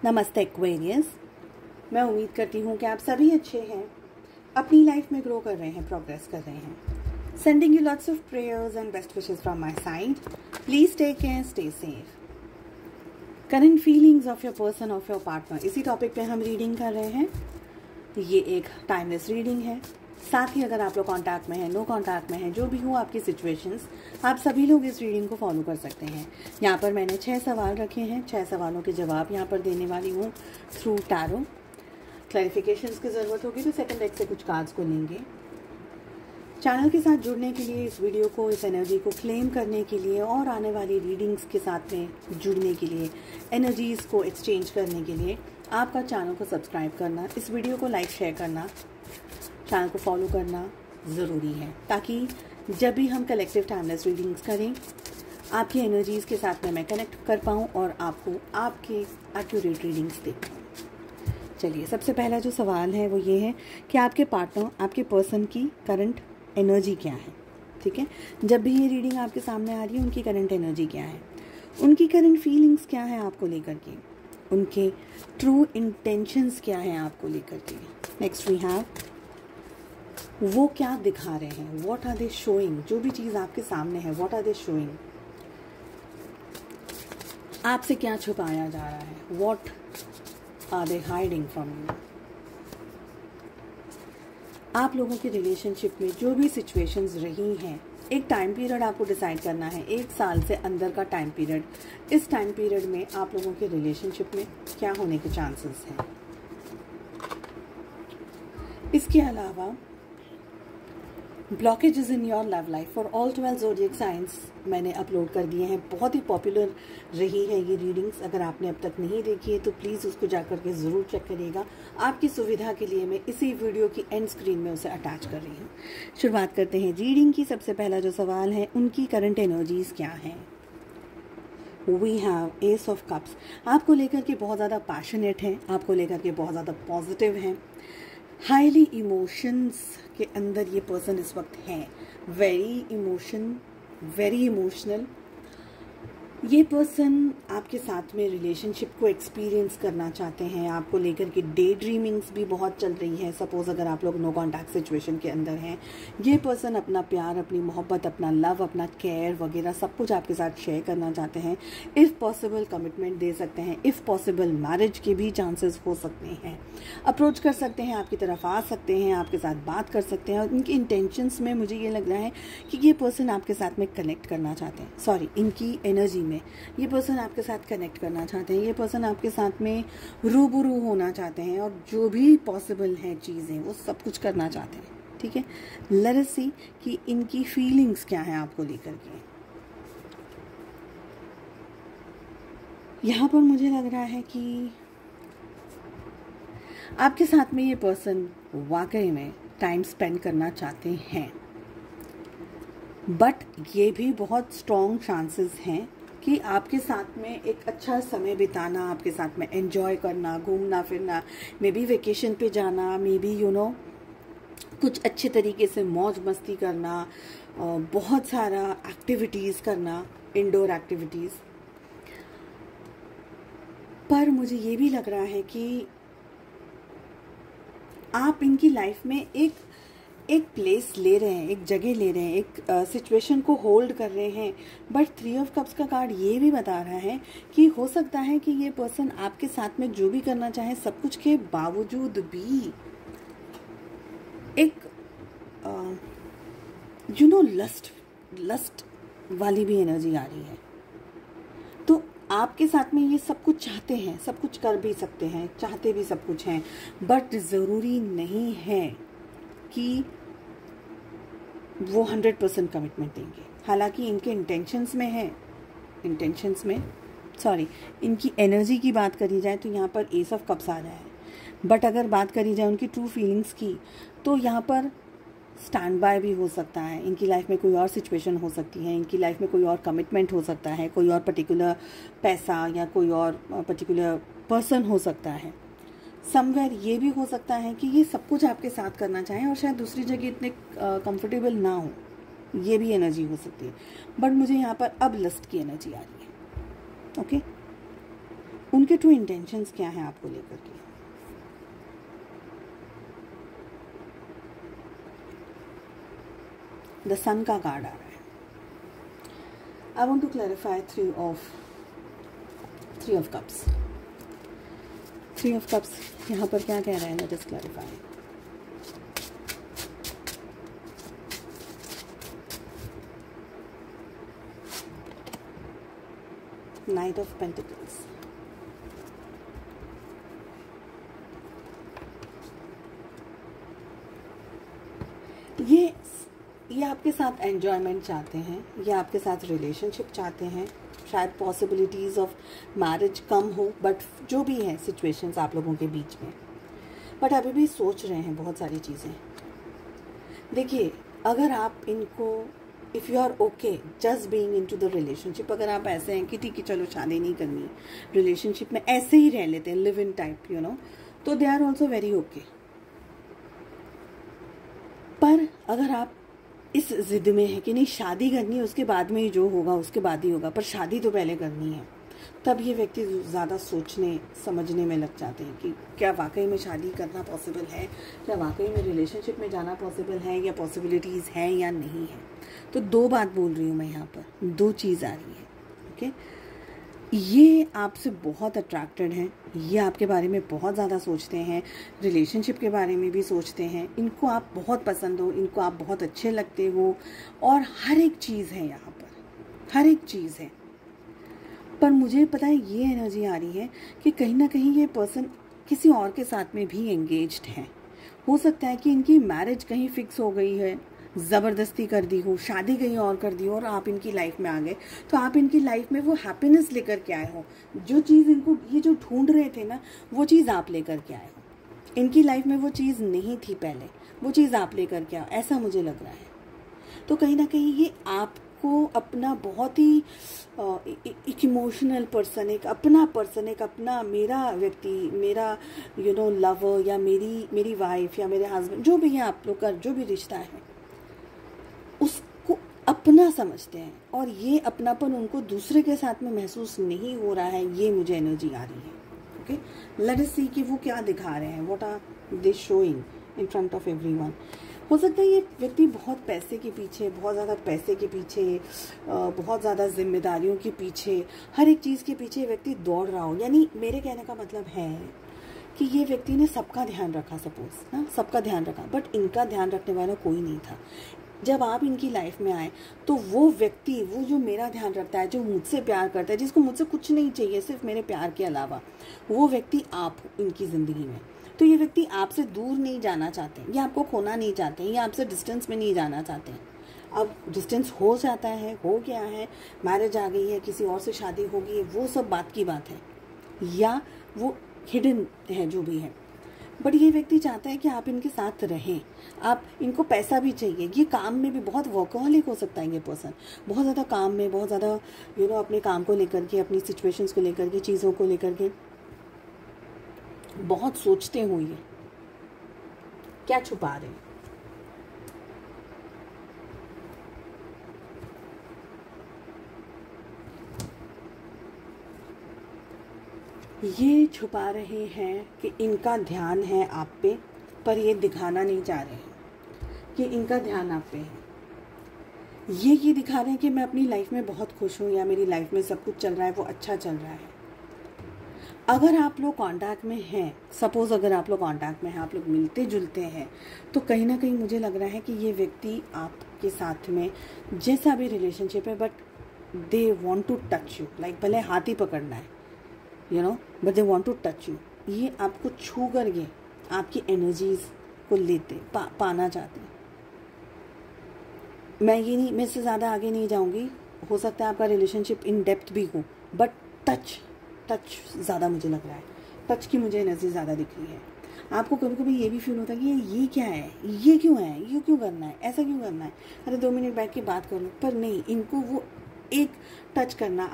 नमस्ते एक्वेरियस। मैं उम्मीद करती हूँ कि आप सभी अच्छे हैं, अपनी लाइफ में ग्रो कर रहे हैं, प्रोग्रेस कर रहे हैं। Sending you lots of prayers and best wishes from my side. Please take care, stay safe. Current feelings of your person, of your partner, इसी टॉपिक पे हम रीडिंग कर रहे हैं। ये एक टाइमलेस रीडिंग है। साथ ही अगर आप लोग कांटेक्ट में हैं, नो कांटेक्ट में हैं, जो भी हो आपकी सिचुएशंस, आप सभी लोग इस रीडिंग को फॉलो कर सकते हैं। यहाँ पर मैंने 6 सवाल रखे हैं। 6 सवालों के जवाब यहाँ पर देने वाली हूँ थ्रू टैरो। क्लैरिफिकेशंस की ज़रूरत होगी तो सेकंड डेक से कुछ कार्ड्स को लेंगे। चैनल के साथ जुड़ने के लिए, इस वीडियो को, इस एनर्जी को क्लेम करने के लिए और आने वाली रीडिंग्स के साथ में जुड़ने के लिए, एनर्जीज़ को एक्सचेंज करने के लिए आपका चैनल को सब्सक्राइब करना, इस वीडियो को लाइक शेयर करना, चैनल को फॉलो करना ज़रूरी है, ताकि जब भी हम कलेक्टिव टाइमलेस रीडिंग्स करें आपकी एनर्जीज़ के साथ में मैं कनेक्ट कर पाऊँ और आपको आपके एक्यूरेट रीडिंग्स दे पाऊँ। चलिए, सबसे पहला जो सवाल है वो ये है कि आपके पार्टनर, आपके पर्सन की करंट एनर्जी क्या है। ठीक है, जब भी ये रीडिंग आपके सामने आ रही है, उनकी करंट एनर्जी क्या है, उनकी करंट फीलिंग्स क्या है आपको लेकर के, उनके ट्रू इंटेंशंस क्या है आपको लेकर के। नेक्स्ट वी हैव, वो क्या दिखा रहे हैं, व्हाट आर दे शोइंग। जो भी चीज़ आपके सामने है, व्हाट आर दे शोइंग। आपसे क्या छुपाया जा रहा है, what are they hiding from you. आप लोगों के रिलेशनशिप में जो भी सिचुएशंस रही हैं, एक टाइम पीरियड आपको डिसाइड करना है, 1 साल से अंदर का टाइम पीरियड। इस टाइम पीरियड में आप लोगों के रिलेशनशिप में क्या होने के चांसेस हैं। इसके अलावा blockages in your love life for all 12 zodiac science मैंने अपलोड कर दिए हैं। बहुत ही पॉपुलर रही है ये रीडिंग्स। अगर आपने अब तक नहीं देखी है तो प्लीज़ उसको जाकर के ज़रूर चेक करिएगा। आपकी सुविधा के लिए मैं इसी वीडियो की एंड स्क्रीन में उसे अटैच कर रही हूँ। शुरुआत करते हैं रीडिंग की। सबसे पहला जो सवाल है, उनकी करंट एनर्जीज़ क्या हैं। We have ace of cups. आपको लेकर के बहुत ज़्यादा पैशनेट हैं, आपको लेकर के बहुत ज़्यादा पॉजिटिव हैं, हाईली इमोशंस के अंदर ये पर्सन इस वक्त है। Very emotional. ये पर्सन आपके साथ में रिलेशनशिप को एक्सपीरियंस करना चाहते हैं। आपको लेकर के डे ड्रीमिंग्स भी बहुत चल रही है। सपोज अगर आप लोग नो कॉन्टैक्ट सिचुएशन के अंदर हैं, ये पर्सन अपना प्यार, अपनी मोहब्बत, अपना लव, अपना केयर वगैरह सब कुछ आपके साथ शेयर करना चाहते हैं। इफ़ पॉसिबल कमिटमेंट दे सकते हैं, इफ़ पॉसिबल मैरिज के भी चांसेस हो सकते हैं। अप्रोच कर सकते हैं, आपकी तरफ आ सकते हैं, आपके साथ बात कर सकते हैं। और इनकी इंटेंशंस में मुझे ये लग रहा है कि ये पर्सन आपके साथ में कनेक्ट करना चाहते हैं। सॉरी, इनकी एनर्जी में ये पर्सन आपके साथ कनेक्ट करना चाहते हैं। ये पर्सन आपके साथ में रूबरू होना चाहते हैं और जो भी पॉसिबल है चीज़ें वो सब कुछ करना चाहते हैं। ठीक है, लेट अस सी कि इनकी फीलिंग्स क्या है आपको लेकर के। यहाँ पर मुझे लग रहा है कि आपके साथ में ये पर्सन वाकई में टाइम स्पेंड करना चाहते हैं, बट ये भी बहुत स्ट्रॉन्ग चांसेस हैं कि आपके साथ में एक अच्छा समय बिताना, आपके साथ में एंजॉय करना, घूमना फिरना, मे बी वेकेशन पे जाना, मे बी कुछ अच्छे तरीके से मौज मस्ती करना, बहुत सारा एक्टिविटीज़ करना, इंडोर एक्टिविटीज़। पर मुझे ये भी लग रहा है कि आप इनकी लाइफ में एक प्लेस ले रहे हैं, एक जगह ले रहे हैं, एक सिचुएशन को होल्ड कर रहे हैं। बट 3 ऑफ कप्स का कार्ड ये भी बता रहा है कि हो सकता है कि ये पर्सन आपके साथ में जो भी करना चाहे, सब कुछ के बावजूद भी एक लस्ट वाली भी एनर्जी आ रही है। तो आपके साथ में ये सब कुछ चाहते हैं, सब कुछ कर भी सकते हैं, चाहते भी सब कुछ हैं, बट ज़रूरी नहीं है कि वो 100% कमिटमेंट देंगे। हालांकि इनके इंटेंशंस में इनकी एनर्जी की बात करी जाए तो यहाँ पर एस ऑफ कप्स आ रहा है। बट अगर बात करी जाए उनकी ट्रू फीलिंग्स की, तो यहाँ पर स्टैंड बाय भी हो सकता है। इनकी लाइफ में कोई और सिचुएशन हो सकती है, इनकी लाइफ में कोई और कमिटमेंट हो सकता है, कोई और पर्टिकुलर पैसा या कोई और पर्टिकुलर पर्सन हो सकता है। समवेयर ये भी हो सकता है कि ये सब कुछ आपके साथ करना चाहें और शायद दूसरी जगह इतने कंफर्टेबल ना हो। ये भी एनर्जी हो सकती है। बट मुझे यहाँ पर अब लस्ट की एनर्जी आ रही है। ओके, उनके ट्रू इंटेंशंस क्या हैं आपको लेकर के। द सन का कार्ड आ रहा है। I want to clarify three of cups. Three of cups यहाँ पर क्या कह रहे हैं, let us clarify. Knight of pentacles, ये आपके साथ एन्जॉयमेंट चाहते हैं, ये आपके साथ रिलेशनशिप चाहते हैं, शायद पॉसिबिलिटीज़ ऑफ मैरिज कम हो, बट जो भी है सिचुएशंस आप लोगों के बीच में, बट अभी भी सोच रहे हैं बहुत सारी चीज़ें। देखिए, अगर आप इनको if you are okay just being into the relationship, अगर आप ऐसे हैं कि ठीक है चलो शादी नहीं करनी, रिलेशनशिप में ऐसे ही रह लेते हैं, live in type you know, तो they are also very okay. पर अगर आप इस जिद में है कि नहीं शादी करनी है, उसके बाद में ही जो होगा उसके बाद ही होगा, पर शादी तो पहले करनी है, तब ये व्यक्ति ज़्यादा सोचने समझने में लग जाते हैं कि क्या वाकई में शादी करना पॉसिबल है, क्या वाकई में रिलेशनशिप में जाना पॉसिबल है, या पॉसिबिलिटीज़ हैं या नहीं है। तो दो बात बोल रही हूँ मैं यहाँ पर, दो चीज़ आ रही है। ओके, ये आपसे बहुत अट्रैक्टेड हैं, ये आपके बारे में बहुत ज़्यादा सोचते हैं, रिलेशनशिप के बारे में भी सोचते हैं, इनको आप बहुत पसंद हो, इनको आप बहुत अच्छे लगते हो, और हर एक चीज़ है यहाँ पर, हर एक चीज़ है। पर मुझे पता है ये एनर्जी आ रही है कि कहीं ना कहीं ये पर्सन किसी और के साथ में भी एंगेज्ड है। हो सकता है कि इनकी मैरिज कहीं फिक्स हो गई है, ज़बरदस्ती कर दी हो, शादी कहीं और कर दी हो, और आप इनकी लाइफ में आ गए, तो आप इनकी लाइफ में वो हैप्पीनेस लेकर के आए हो, जो चीज़ इनको ये जो ढूंढ रहे थे ना, वो चीज़ आप लेकर के आए हो। इनकी लाइफ में वो चीज़ नहीं थी पहले, वो चीज़ आप लेकर के आओ, ऐसा मुझे लग रहा है। तो कहीं ना कहीं ये आपको अपना बहुत ही एक इमोशनल पर्सन, एक अपना मेरा व्यक्ति, मेरा यू नो लवर, या मेरी वाइफ या मेरे हस्बैंड, जो भी है आप लोग का जो भी रिश्ता है, उसको अपना समझते हैं, और ये अपनापन उनको दूसरे के साथ में महसूस नहीं हो रहा है, ये मुझे एनर्जी आ रही है। ओके, लेट अस सी कि वो क्या दिखा रहे हैं, what are they showing in front of everyone. हो सकता है ये व्यक्ति बहुत पैसे के पीछे, बहुत ज़्यादा पैसे के पीछे, बहुत ज़्यादा जिम्मेदारियों के पीछे, हर एक चीज़ के पीछे व्यक्ति दौड़ रहा हो। यानी मेरे कहने का मतलब है कि ये व्यक्ति ने सबका ध्यान रखा, सपोज ना, सबका ध्यान रखा, बट इनका ध्यान रखने वाला कोई नहीं था। जब आप इनकी लाइफ में आए तो वो व्यक्ति, वो जो मेरा ध्यान रखता है, जो मुझसे प्यार करता है, जिसको मुझसे कुछ नहीं चाहिए सिर्फ मेरे प्यार के अलावा, वो व्यक्ति आप इनकी ज़िंदगी में। तो ये व्यक्ति आपसे दूर नहीं जाना चाहते, या आपको खोना नहीं चाहते, या आपसे डिस्टेंस में नहीं जाना चाहते। अब डिस्टेंस हो जाता है, हो गया है, मैरिज आ गई है, किसी और से शादी हो गई है, वो सब बात की बात है, या वो हिडन है, जो भी है। बट ये व्यक्ति चाहता है कि आप इनके साथ रहें, आप इनको पैसा भी चाहिए, ये काम में भी बहुत वर्कहॉलिक हो सकता है ये पर्सन, बहुत ज़्यादा काम में, बहुत ज़्यादा यू नो अपने काम को लेकर के, अपनी सिचुएशंस को लेकर के, चीज़ों को लेकर के बहुत सोचते हुए। क्या छुपा रहे हैं? ये छुपा रहे हैं कि इनका ध्यान है आप पे, पर ये दिखाना नहीं चाह रहे हैं कि इनका ध्यान आप पे है। ये दिखा रहे हैं कि मैं अपनी लाइफ में बहुत खुश हूँ, या मेरी लाइफ में सब कुछ चल रहा है, वो अच्छा चल रहा है। अगर आप लोग कांटेक्ट में हैं, सपोज अगर आप लोग कांटेक्ट में हैं, आप लोग मिलते जुलते हैं, तो कहीं ना कहीं मुझे लग रहा है कि ये व्यक्ति आपके साथ में जैसा भी रिलेशनशिप है, but they want to touch you, like भले हाथ ही पकड़ना है, you know, but they want to touch you. ये आपको छू करके आपकी एनर्जीज को लेते, पाना चाहते हैं। मैं इससे ज़्यादा आगे नहीं जाऊंगी। हो सकता है आपका रिलेशनशिप इन डेप्थ भी हो, बट टच ज़्यादा मुझे लग रहा है, टच की मुझे एनर्जी ज़्यादा दिख रही है। आपको कभी कभी ये भी फील होता है कि ये क्या है, ये क्यों है, ये क्यों करना है, ऐसा क्यों करना है, अरे 2 मिनट बैठ के बात कर लो। पर नहीं, इनको वो एक टच करना,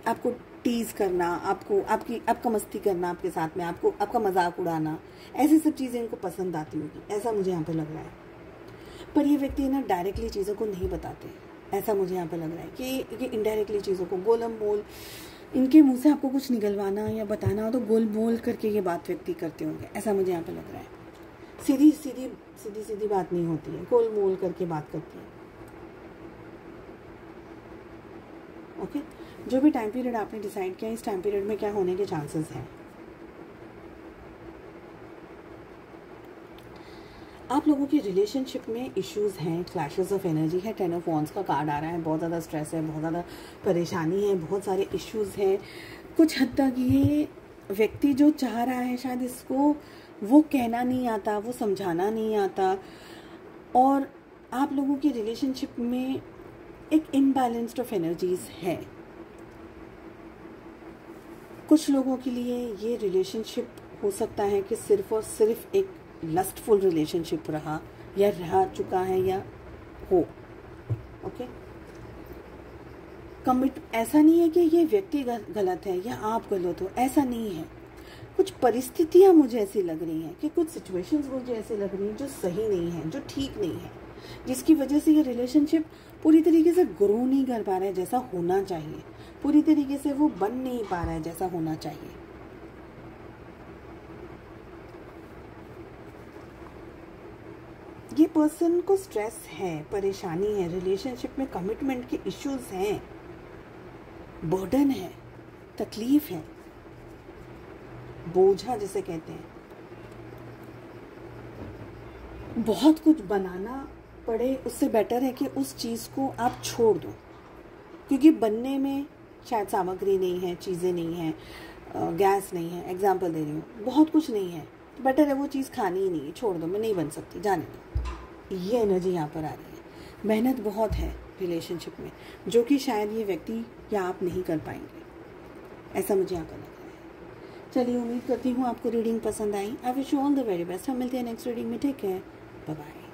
आपको टीज़ करना, आपका मस्ती करना आपके साथ में, आपका मजाक उड़ाना, ऐसी सब चीज़ें इनको पसंद आती होगी, ऐसा मुझे यहाँ पर लग रहा है। पर ये व्यक्ति ना डायरेक्टली चीज़ों को नहीं बताते, ऐसा मुझे यहाँ पर लग रहा है कि ये इनडायरेक्टली चीज़ों को, गोलम बोल इनके मुंह से आपको कुछ निकलवाना या बताना हो तो गोल मोल करके ये बात व्यक्ति करते होंगे, ऐसा मुझे यहाँ पे लग रहा है। सीधी सीधी बात नहीं होती है, गोल मोल करके बात करती है। ओके, जो भी टाइम पीरियड आपने डिसाइड किया, इस टाइम पीरियड में क्या होने के चांसेस हैं। आप लोगों की रिलेशनशिप में इश्यूज हैं, क्लैशेस ऑफ एनर्जी है, 10 ऑफ वॉन्ड्स का कार्ड आ रहा है, बहुत ज़्यादा स्ट्रेस है, बहुत ज़्यादा परेशानी है, बहुत सारे इश्यूज हैं। कुछ हद तक ये व्यक्ति जो चाह रहा है शायद इसको वो कहना नहीं आता, वो समझाना नहीं आता, और आप लोगों की रिलेशनशिप में एक इम्बैलेंस्ड ऑफ एनर्जीज है। कुछ लोगों के लिए ये रिलेशनशिप हो सकता है कि सिर्फ और सिर्फ एक लस्टफुल रिलेशनशिप रहा या रह चुका है या हो। ओके, कमिट ऐसा नहीं है कि ये व्यक्ति गलत है या आप गलत हो, ऐसा नहीं है। कुछ परिस्थितियां मुझे ऐसी लग रही हैं कि कुछ सिचुएशंस मुझे ऐसी लग रही हैं जो सही नहीं है, जो ठीक नहीं है, जिसकी वजह से ये रिलेशनशिप पूरी तरीके से ग्रो नहीं कर पा रहा है जैसा होना चाहिए, पूरी तरीके से वो बन नहीं पा रहा है जैसा होना चाहिए। ये पर्सन को स्ट्रेस है, परेशानी है, रिलेशनशिप में कमिटमेंट के इश्यूज हैं, बर्डन है, तकलीफ है, बोझा जिसे कहते हैं। बहुत कुछ बनाना पड़े उससे बेटर है कि उस चीज़ को आप छोड़ दो, क्योंकि बनने में शायद सामग्री नहीं है, चीज़ें नहीं हैं, गैस नहीं है, एग्जाम्पल दे रही हूँ, बहुत कुछ नहीं है, तो बेटर है वो चीज़ खानी ही नहीं है, छोड़ दो, मैं नहीं बन सकती, जाने दो। ये एनर्जी यहाँ पर आ रही है। मेहनत बहुत है रिलेशनशिप में, जो कि शायद ये व्यक्ति या आप नहीं कर पाएंगे, ऐसा मुझे यहाँ पर लग रहा है। चलिए, उम्मीद करती हूँ आपको रीडिंग पसंद आई। I wish you all the very best. हम मिलते हैं नेक्स्ट रीडिंग में। Take care, bye bye.